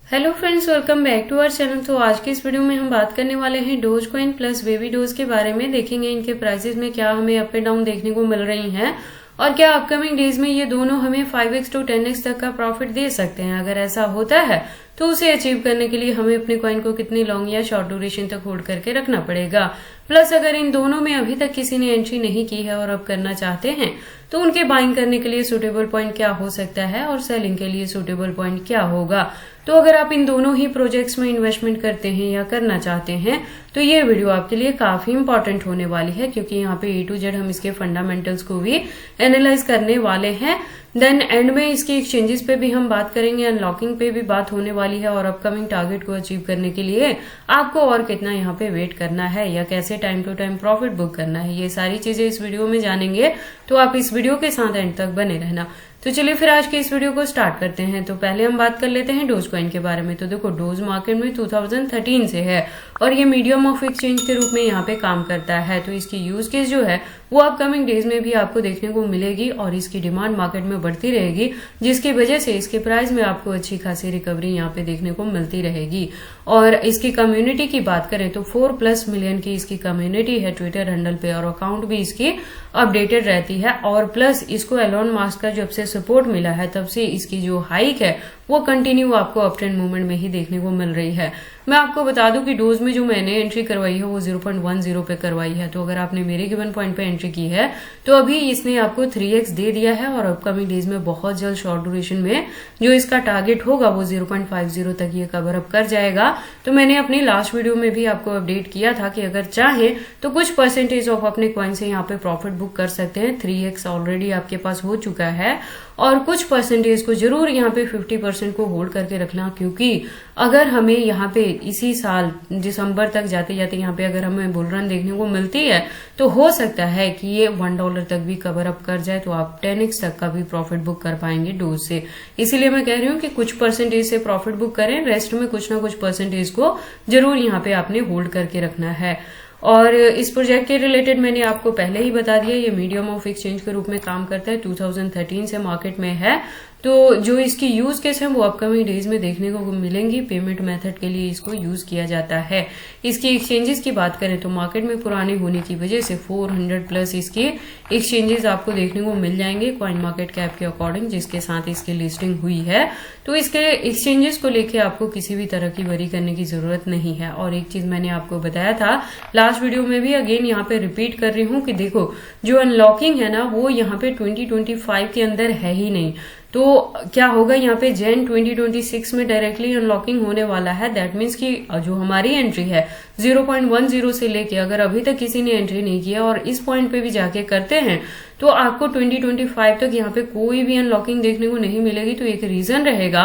Hello friends, welcome back to our channel. तो आज की इस वीडियो में हम बात करने वाले हैं dose coin plus baby dose के बारे में। देखेंगे इनके प्राइसेस में क्या हमें अप एंड डाउन देखने को मिल रही हैं और क्या अपकमिंग डेज में ये दोनों हमें 5x to 10x तक का प्रॉफिट दे सकते हैं। अगर ऐसा होता है तो उसे अचीव करने के लिए हमें अपने कॉइन को कितनी लॉन्ग या शॉर्ट ड्यूरेशन तक होल्ड करके रखना पड़ेगा। प्लस अगर इन दोनों में अभी तक किसी ने एंट्री नहीं की है और अब करना चाहते हैं तो उनके बाइंग करने के लिए सुटेबल पॉइंट क्या हो सकता है और सेलिंग के लिए सुटेबल पॉइंट क्या होगा। तो अगर आप इन दोनों ही प्रोजेक्ट्स में इन्वेस्टमेंट करते हैं या करना चाहते हैं तो ये वीडियो आपके लिए काफी इंपॉर्टेंट होने वाली है, क्योंकि यहाँ पे A to Z हम इसके फंडामेंटल्स को भी एनालाइज करने वाले हैं। देन एंड में इसकी एक्सचेंजेस पे भी हम बात करेंगे, अनलॉकिंग पे भी बात होने वाली है और अपकमिंग टारगेट को अचीव करने के लिए आपको और कितना यहाँ पे वेट करना है या कैसे time to time profit book करना है, ये सारी चीजें इस वीडियो में जानेंगे। तो आप इस वीडियो के साथ एंड तक बने रहना। तो चलिए फिर आज के इस वीडियो को स्टार्ट करते हैं। तो पहले हम बात कर लेते हैं डोज कॉइन के बारे में। तो देखो, डोज मार्केट में 2013 से है और ये मीडियम ऑफ एक्सचेंज के रूप में यहाँ पे काम करता है। तो इसकी यूज केस जो है वो अपकमिंग डेज में भी आपको देखने को मिलेगी और इसकी डिमांड मार्केट में बढ़ती रहेगी, जिसकी वजह से इसके प्राइस में आपको अच्छी खासी रिकवरी यहाँ पे देखने को मिलती रहेगी। और इसकी कम्युनिटी की बात करें तो 4+ मिलियन की इसकी कम्युनिटी है ट्विटर हैंडल पे और अकाउंट भी इसकी अपडेटेड रहती है। और प्लस इसको एलोन मास्क का जब से सपोर्ट मिला है तब से इसकी जो हाइक है वो कंटिन्यू आपको अप ट्रेंड मूवमेंट में ही देखने को मिल रही है। मैं आपको बता दूं कि डोज में जो मैंने एंट्री करवाई है वो 0.10 पे करवाई है। तो अगर आपने मेरे गिवन पॉइंट पे एंट्री की है तो अभी इसने आपको 3x दे दिया है और अपकमिंग डेज में बहुत जल्द शॉर्ट ड्यूरेशन में जो इसका टारगेट होगा वो 0.50 तक ये कवर अप कर जाएगा। तो मैंने अपनी लास्ट वीडियो में भी आपको अपडेट किया था कि अगर चाहे तो कुछ परसेंटेज ऑफ अपने कॉइन से यहाँ पे प्रॉफिट बुक कर सकते हैं। 3x ऑलरेडी आपके पास हो चुका है और कुछ परसेंटेज को जरूर यहाँ पे 50% को होल्ड करके रखना, क्योंकि अगर हमें यहाँ पे इसी साल दिसंबर तक जाते जाते यहाँ पे अगर हमें बुल रन देखने को मिलती है तो हो सकता है कि ये $1 तक भी कवर अप कर जाए, तो आप 10x तक का भी प्रॉफिट बुक कर पाएंगे डोज से। इसीलिए मैं कह रही हूँ कि कुछ परसेंटेज से प्रॉफिट बुक करें, रेस्ट में कुछ ना कुछ परसेंटेज को जरूर यहाँ पे आपने होल्ड करके रखना है। और इस प्रोजेक्ट के रिलेटेड मैंने आपको पहले ही बता दिया, ये मीडियम ऑफ एक्सचेंज के रूप में काम करता है, 2013 से मार्केट में है। तो जो इसकी यूज केस है वो अपकमिंग डेज में देखने को मिलेंगी। पेमेंट मेथड के लिए इसको यूज किया जाता है। इसकी एक्सचेंजेस की बात करें तो मार्केट में पुराने होने की वजह से 400+ इसके एक्सचेंजेस आपको देखने को मिल जाएंगे कॉइन मार्केट कैप के अकॉर्डिंग, जिसके साथ इसकी लिस्टिंग हुई है। तो इसके एक्सचेंजेस को लेके आपको किसी भी तरह की वरी करने की जरूरत नहीं है। और एक चीज मैंने आपको बताया था लास्ट वीडियो में भी, अगेन यहाँ पे रिपीट कर रही हूँ कि देखो, जो अनलॉकिंग है ना वो यहाँ पे 2025 के अंदर है ही नहीं। तो क्या होगा, यहाँ पे जैन 2026 में डायरेक्टली अनलॉकिंग होने वाला है। दैट मीन्स कि जो हमारी एंट्री है 0.10 से लेके अगर अभी तक किसी ने एंट्री नहीं किया और इस पॉइंट पे भी जाके करते हैं तो आपको 2025 तक यहाँ पे कोई भी अनलॉकिंग देखने को नहीं मिलेगी। तो एक रीजन रहेगा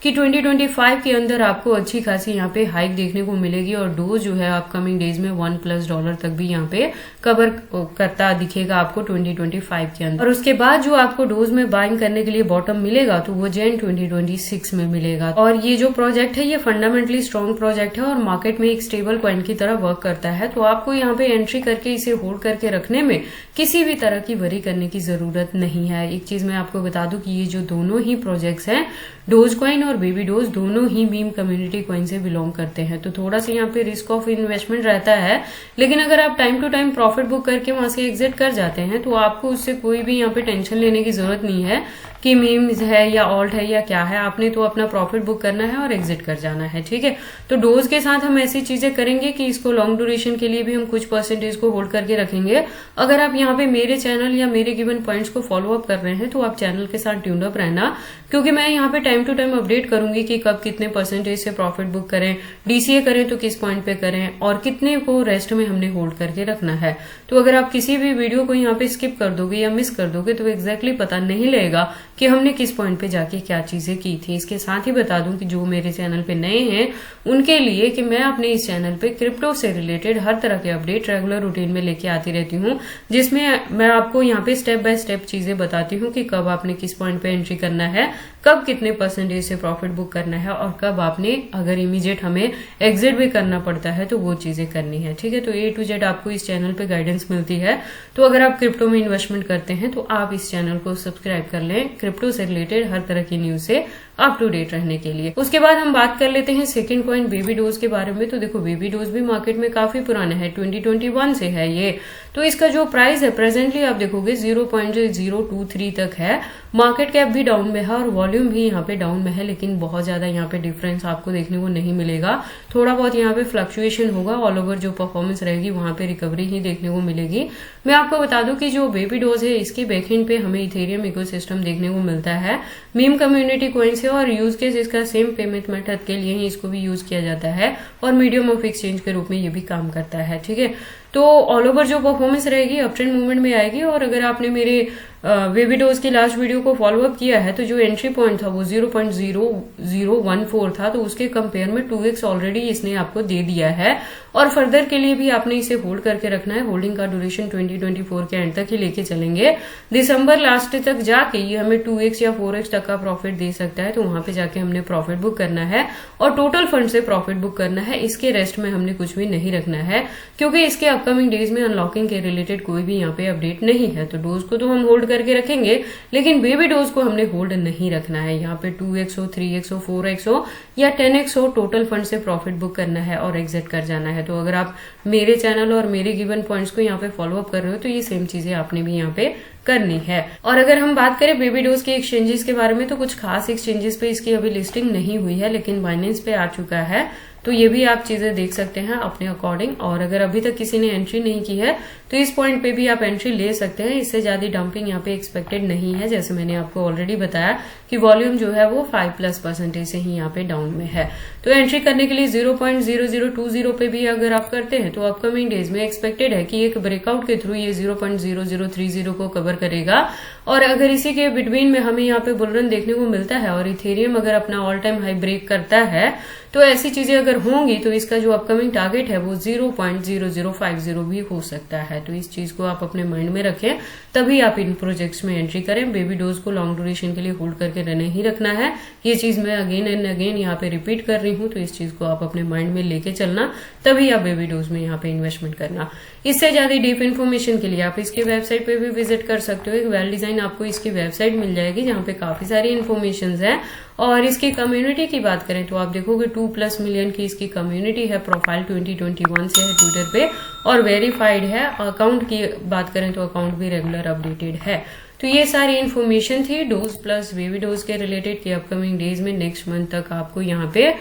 कि 2025 के अंदर आपको अच्छी खासी यहाँ पे हाइक देखने को मिलेगी और डोज जो है अपकमिंग डेज में $1+ तक भी यहाँ पे कवर करता दिखेगा आपको 2025 के अंदर। और उसके बाद जो आपको डोज में बाइंग करने के लिए बॉटम मिलेगा तो वो जैन 2026 में मिलेगा। और ये जो प्रोजेक्ट है ये फंडामेंटली स्ट्रॉन्ग प्रोजेक्ट है और मार्केट में एक स्टेबल कॉइन की तरह वर्क करता है। तो आपको यहाँ पे एंट्री करके इसे होल्ड करके रखने में किसी भी तरह की वरी करने की जरूरत नहीं है। एक चीज मैं आपको बता दूं कि ये जो दोनों ही प्रोजेक्ट्स हैं, डोज कॉइन और बेबी डोज, दोनों ही मीम कम्युनिटी कॉइन से बिलोंग करते हैं। तो थोड़ा सा यहाँ पे रिस्क ऑफ इन्वेस्टमेंट रहता है, लेकिन अगर आप time to time profit book करके वहां से एग्जिट कर जाते हैं तो आपको उससे कोई भी यहाँ पे टेंशन लेने की जरूरत नहीं है कि मीम्स है या ऑल्ट है या क्या है। आपने तो अपना प्रॉफिट बुक करना है और एग्जिट कर जाना है, ठीक है। तो डोज के साथ हम ऐसी चीजें करेंगे कि इसको लॉन्ग ड्यूरेशन के लिए भी हम कुछ परसेंटेज को होल्ड करके रखेंगे। अगर आप यहाँ पे मेरे चैनल या मेरे गिवन पॉइंट्स को फॉलो अप कर रहे हैं तो आप चैनल के साथ ट्यून्ड अप रहना, क्योंकि मैं यहाँ पे टाइम टू टाइम अपडेट करूंगी कि कब कितने परसेंटेज से प्रॉफिट बुक करें, डीसीए करें तो किस पॉइंट पे करें और कितने को रेस्ट में हमने होल्ड करके रखना है। तो अगर आप किसी भी वीडियो को यहाँ पे स्किप कर दोगे या मिस कर दोगे तो एग्जैक्टली पता नहीं लगेगा कि हमने किस पॉइंट पे जाके क्या चीजें की थी। इसके साथ ही बता दूं कि जो मेरे चैनल पे नए हैं उनके लिए कि मैं अपने इस चैनल पे क्रिप्टो से रिलेटेड हर तरह के अपडेट रेगुलर रूटीन में लेके आती रहती हूँ, जिसमें मैं आपको यहाँ पे स्टेप बाय स्टेप चीजें बताती हूँ कि कब आपने किस पॉइंट पे एंट्री करना है, कब कितने परसेंटेज से प्रॉफिट बुक करना है और कब आपने अगर इमीडिएट हमें एग्जिट भी करना पड़ता है तो वो चीजें करनी है, ठीक है। तो A to Z आपको इस चैनल पे गाइडेंस मिलती है। तो अगर आप क्रिप्टो में इन्वेस्टमेंट करते हैं तो आप इस चैनल को सब्सक्राइब कर लें। क्रिप्टो से रिलेटेड हर तरह की न्यूज से अप टू डेट रहने के लिए। उसके बाद हम बात कर लेते हैं सेकंड कॉइन बेबी डोज के बारे में। तो देखो बेबी डोज भी मार्केट में काफी पुराना है, 2021 से है ये। तो इसका जो प्राइस है प्रेजेंटली आप देखोगे 0.023 तक है। मार्केट कैप भी डाउन में है और वॉल्यूम भी यहाँ पे डाउन में है, लेकिन बहुत ज्यादा यहाँ पे डिफरेंस आपको देखने को नहीं मिलेगा। थोड़ा बहुत यहाँ पे फ्लक्चुएशन होगा, ऑल ओवर जो परफॉर्मेंस रहेगी वहां पे रिकवरी ही देखने को मिलेगी। मैं आपको बता दूं कि जो बेबी डोज है इसके बैकएंड पे हमें इथेरियम इकोसिस्टम देखने को मिलता है। मीम कम्युनिटी कॉइन से और यूज केस इसका सेम पेमेंट मेथड के लिए ही इसको भी यूज किया जाता है और मीडियम ऑफ एक्सचेंज के रूप में ये भी काम करता है। ठीक है, तो ऑल ओवर जो परफॉर्मेंस रहेगी अप ट्रेंड मूवमेंट में आएगी। और अगर आपने मेरे बेबी डोज की लास्ट वीडियो को फॉलो अप किया है तो जो एंट्री पॉइंट था वो 0.0014 था, तो उसके कंपेयर में 2x ऑलरेडी इसने आपको दे दिया है और फर्दर के लिए भी आपने इसे होल्ड करके रखना है। होल्डिंग का ड्यूरेशन 2024 के एंड तक ही लेके चलेंगे। दिसंबर लास्ट तक जाके ये हमें 2x या 4x तक का प्रॉफिट दे सकता है, तो वहां पे जाके हमने प्रॉफिट बुक करना है और टोटल फंड से प्रॉफिट बुक करना है। इसके रेस्ट में हमने कुछ भी नहीं रखना है, क्योंकि इसके अपकमिंग डेज में अनलॉकिंग के रिलेटेड कोई भी यहाँ पे अपडेट नहीं है। तो डोज को तो हम होल्ड करके रखेंगे, लेकिन बेबी डोज को हमने होल्ड नहीं रखना है। यहाँ पे 2x हो, 3x हो, 4x हो या 10x हो, टोटल फंड से प्रॉफिट बुक करना है और एग्जिट कर जाना है। तो अगर आप मेरे चैनल और मेरे गिवन पॉइंट्स को यहाँ पे फॉलो अप कर रहे हो तो ये सेम चीजें आपने भी यहाँ पे करनी है। और अगर हम बात करें बेबी डोज के एक्सचेंजेस के बारे में, तो कुछ खास एक्सचेंजेस पे इसकी अभी लिस्टिंग नहीं हुई है, लेकिन बाइनेंस पे आ चुका है। तो ये भी आप चीजें देख सकते हैं अपने अकॉर्डिंग। और अगर अभी तक किसी ने एंट्री नहीं की है तो इस पॉइंट पे भी आप एंट्री ले सकते हैं। इससे ज्यादा डंपिंग यहाँ पे एक्सपेक्टेड नहीं है, जैसे मैंने आपको ऑलरेडी बताया कि वॉल्यूम जो है वो 5+% से ही यहाँ पे डाउन में है। तो एंट्री करने के लिए 0.0020 पे भी अगर आप करते हैं तो अपकमिंग डेज में एक्सपेक्टेड है कि एक ब्रेकआउट के थ्रू ये 0.0030 को कवर करेगा। और अगर इसी के बिटवीन में हमें यहाँ पे बुलरन देखने को मिलता है और इथेरियम अगर अपना ऑल टाइम हाई ब्रेक करता है तो ऐसी चीजें अगर होंगी तो इसका जो अपकमिंग टारगेट है वो 0.0050 भी हो सकता है। तो इस चीज को आप अपने माइंड में रखें, तभी आप इन प्रोजेक्ट्स में एंट्री करें। बेबी डोज को लॉन्ग ड्यूरेशन के लिए होल्ड करके नहीं रखना है, ये चीज मैं अगेन एंड अगेन यहाँ पे रिपीट कर रही हूँ। तो इस चीज को आप अपने माइंड में लेके चलना, तभी आप बेबी डोज में यहाँ पे इन्वेस्टमेंट करना। इससे ज्यादा डीप इन्फॉर्मेशन के लिए आप इसके वेबसाइट पे भी विजिट कर सकते हो। एक वेल डिजाइन आपको इसकी वेबसाइट मिल जाएगी जहाँ पे काफी सारी इन्फॉर्मेशन है। और इसकी कम्युनिटी की बात करें तो आप देखोगे 2+ मिलियन की इसकी कम्युनिटी है। प्रोफाइल 2021 से है ट्विटर पे और वेरीफाइड है। अकाउंट की बात करें तो अकाउंट भी रेगुलर अपडेटेड है। तो ये सारी इन्फॉर्मेशन थी डोज प्लस बेबी डोज के रिलेटेड कि अपकमिंग डेज में नेक्स्ट मंथ तक आपको यहाँ पे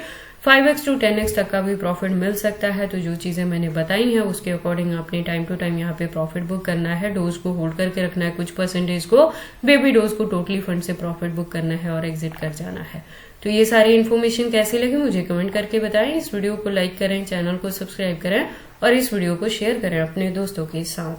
5x to 10x तक का भी प्रॉफिट मिल सकता है। तो जो चीजें मैंने बताई हैं उसके अकॉर्डिंग आपने टाइम टू टाइम यहाँ पे प्रॉफिट बुक करना है। डोज को होल्ड करके रखना है कुछ परसेंटेज को, बेबी डोज को टोटली फंड से प्रॉफिट बुक करना है और एग्जिट कर जाना है। तो ये सारी इन्फॉर्मेशन कैसी लगी मुझे कमेंट करके बताएं। इस वीडियो को लाइक करें, चैनल को सब्सक्राइब करें और इस वीडियो को शेयर करें अपने दोस्तों के साथ।